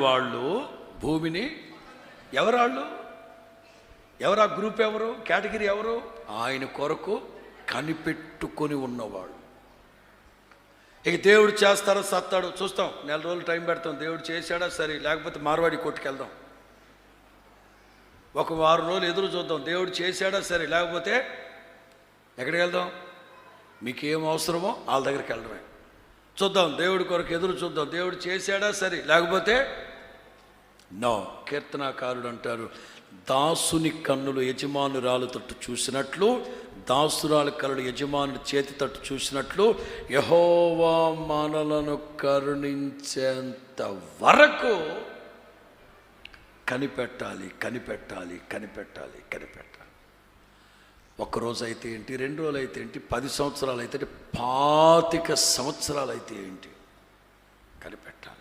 వాళ్ళు భూమిని ఎవరాళ్ళు, ఎవరు ఆ గ్రూప్, ఎవరు కేటగిరీ, ఎవరు ఆయన కొరకు కనిపెట్టుకొని ఉన్నవాళ్ళు. ఇక దేవుడు చేస్తాడో సత్తాడో చూస్తాం, నెల రోజులు టైం పెడతాం. దేవుడు చేశాడా సరే, లేకపోతే మార్వాడి కొట్టుకెళ్దాం. ఒక వారం రోజులు ఎదురు చూద్దాం. దేవుడు చేశాడా సరే, లేకపోతే ఎక్కడికి వెళ్దాం? మీకేం అవసరమో వాళ్ళ దగ్గరికి వెళ్ళడమే. చూద్దాం, దేవుడి కొరకు ఎదురు చూద్దాం. దేవుడు చేశాడా సరే, లేకపోతే నో. కీర్తనాకారుడు అంటారు, దాసుని కన్నులు యజమానురాలు తట్టు చూసినట్లు, దాసురాలు కళ్ళు యజమానుడి చేతి తట్టు చూసినట్లు, యెహోవా మనలను కరుణించేంత వరకు కనిపెట్టాలి, కనిపెట్టాలి, కనిపెట్టాలి, కనిపెట్టాలి. ఒక్కరోజు అయితే ఏంటి, 2 రోజులు అయితే ఏంటి, 10 సంవత్సరాలు అయితే 25 సంవత్సరాలు అయితే ఏంటి, కనిపెట్టాలి.